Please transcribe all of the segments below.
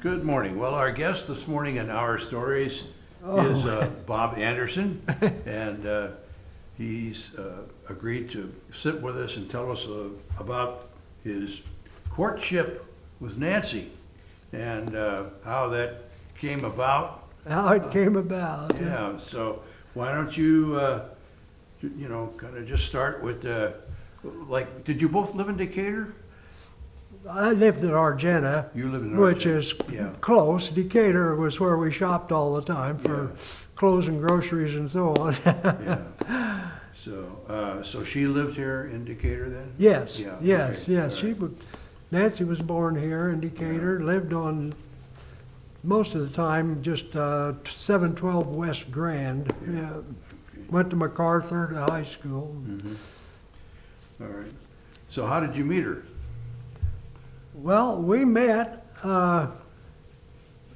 Good morning. Well, our guest this morning in Our Stories is Bob Anderson, and he's agreed to sit with us and tell us about his courtship with Nancy and how that came about. How it came about. Yeah, so why don't you, kind of just start with, did you both live in Decatur? I lived in Argenta, You live in which Argenta. is Yeah. close. Decatur was where we shopped all the time for clothes and groceries and so on. Yeah. So she lived here in Decatur then? Yes, Yeah, yes, okay, yes. all She right. was, Nancy was born here in Decatur, lived on most of the time just 712 West Grand. Yeah. Went to MacArthur to high school. Mhm. All right. So how did you meet her? Well, we met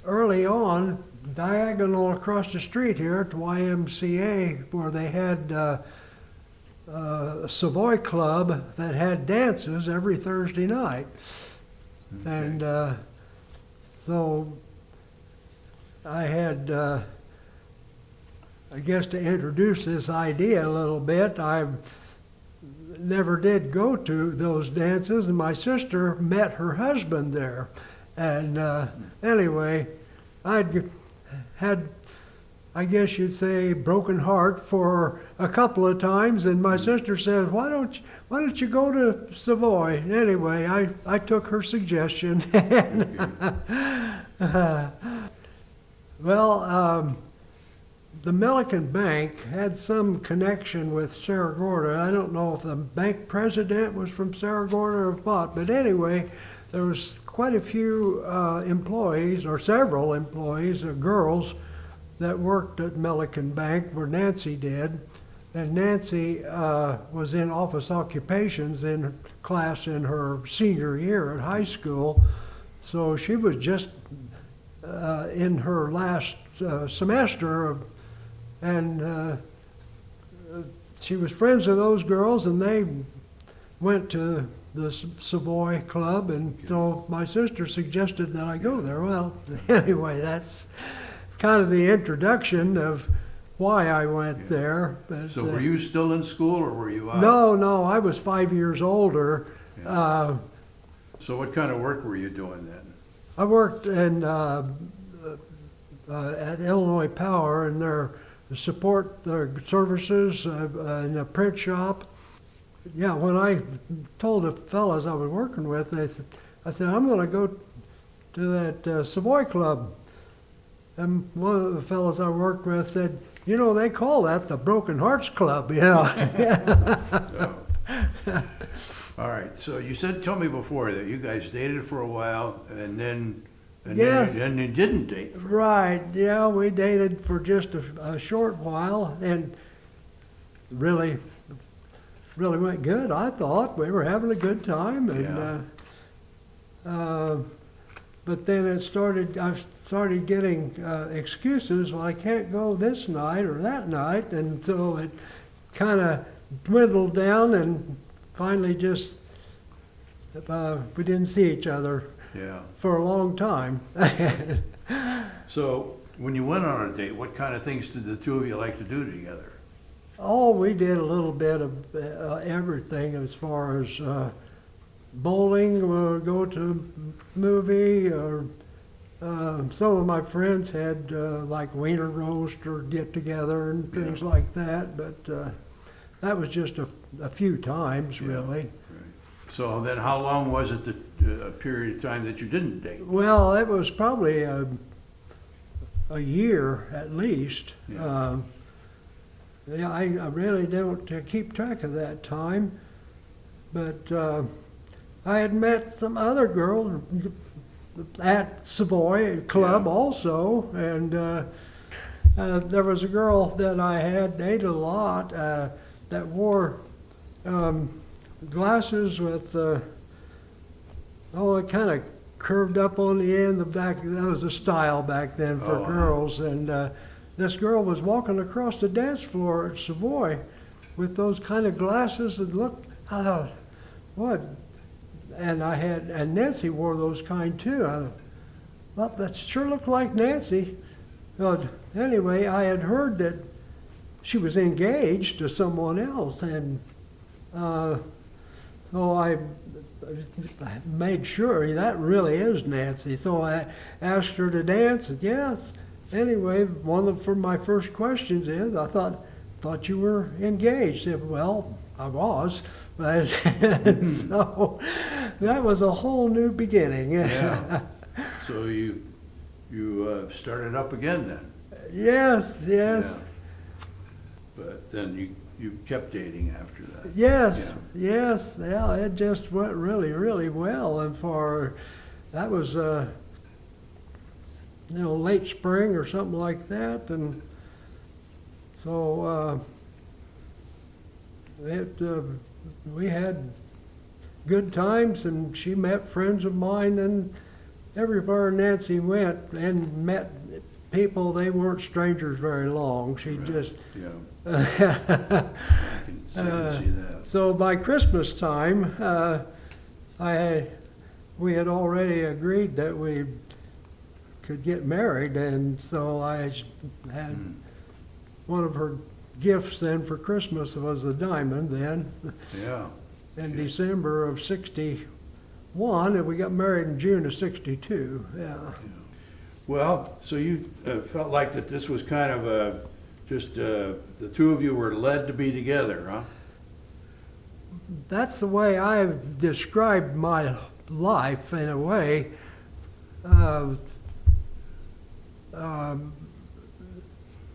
early on, diagonal across the street here at the YMCA, where they had a Savoy Club that had dances every Thursday night. Okay. And so I had, I guess to introduce this idea a little bit, I never did go to those dances, and my sister met her husband there. And anyway, I'd had, I guess you'd say, broken heart for a couple of times, and my sister said, why don't you go to Savoy? Anyway, I took her suggestion. Well, the Milliken Bank had some connection with Cerro Gordo. I don't know if the bank president was from Cerro Gordo or what, but anyway, there was quite a few employees, or several employees, or girls, that worked at Milliken Bank where Nancy did. And Nancy was in office occupations in class in her senior year at high school. So she was just in her last semester and she was friends with those girls, and they went to the Savoy Club, and so my sister suggested that I go there. Well, anyway, that's kind of the introduction of why I went there. But, So were you still in school or were you out? No, I was 5 years older. So what kind of work were you doing then? I worked in at Illinois Power in their support services in a print shop. Yeah, when I told the fellas I was working with, I said, I'm going to go to that Savoy Club. And one of the fellas I worked with said, they call that the Broken Hearts Club, Oh. All right. So you tell me before that you guys dated for a while and then Yes. then you didn't date. Right, yeah, we dated for just a short while, and really went good, I thought. We were having a good time, and but then I started getting excuses. Well, I can't go this night or that night, and so it kind of dwindled down, and finally just we didn't see each other Yeah. for a long time. So when you went on a date, what kind of things did the two of you like to do together? Oh, we did a little bit of everything as far as bowling, go to a movie, or some of my friends had like wiener roast or get together and things like that, but that was just a few times, really. Right. So then how long was it a period of time that you didn't date? Well, it was probably a year at least. Yeah. Yeah, I really don't keep track of that time, but I had met some other girls at Savoy Club also, and there was a girl that I had dated a lot that wore glasses with, it kind of curved up on the end. The back, that was a style back then for girls, and this girl was walking across the dance floor at Savoy with those kind of glasses that looked, I thought, what? And Nancy wore those kind too. I thought, well, that sure looked like Nancy. Anyway, I had heard that she was engaged to someone else, and so I made sure that really is Nancy. So I asked her to dance, and yes. Anyway, for my first questions is, I thought you were engaged. She said, well, I was, but so that was a whole new beginning. Yeah. So you started up again then? Yes. Yeah. But then you kept dating after that? Yes, Yeah. yes, yeah, it just went really, really well, and that was, late spring or something like that, and so, we had good times, and she met friends of mine, and everywhere Nancy went and met people, they weren't strangers very long. She Right. just, Yeah. I can see that. so by Christmas time, we had already agreed that we could get married, and so I had one of her gifts then for Christmas was a diamond then Yeah. in December of '61, and we got married in June of '62. Yeah. Well, so you felt like that this was kind of just the two of you were led to be together, huh? That's the way I've described my life in a way.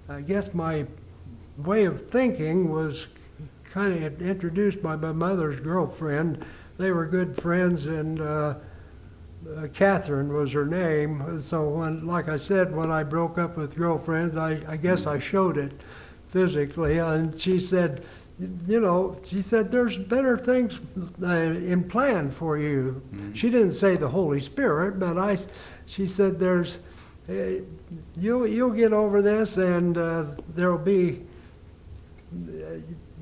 I guess my way of thinking was kind of introduced by my mother's girlfriend. They were good friends, and Catherine was her name. So like I said, when I broke up with girlfriends, I guess I showed it physically. And she said, there's better things in plan for you. Mm-hmm. She didn't say the Holy Spirit, but she said you'll get over this, and there'll be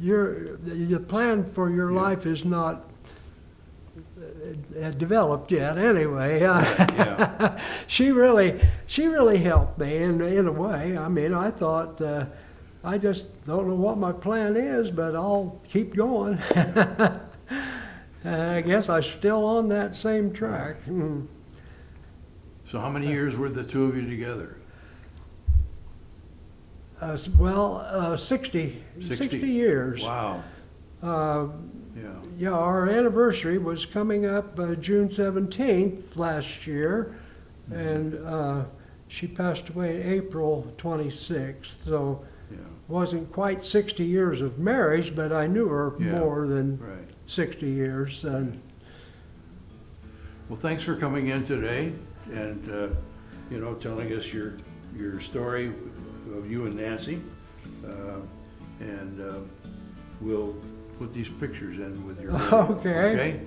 your plan for your life is not developed yet. Anyway, Yeah. she really helped me in a way. I mean, I thought I just don't know what my plan is, but I'll keep going. I guess I'm still on that same track. So how many years were the two of you together? 60 60? years. Wow. Uh, Yeah. Yeah, our anniversary was coming up June 17th last year, and she passed away April 26th, so Yeah. wasn't quite 60 years of marriage, but I knew her Yeah. more than Right. 60 years. And Well, thanks for coming in today and telling us your story of you and Nancy, and we'll put these pictures in with your video. Okay. Okay.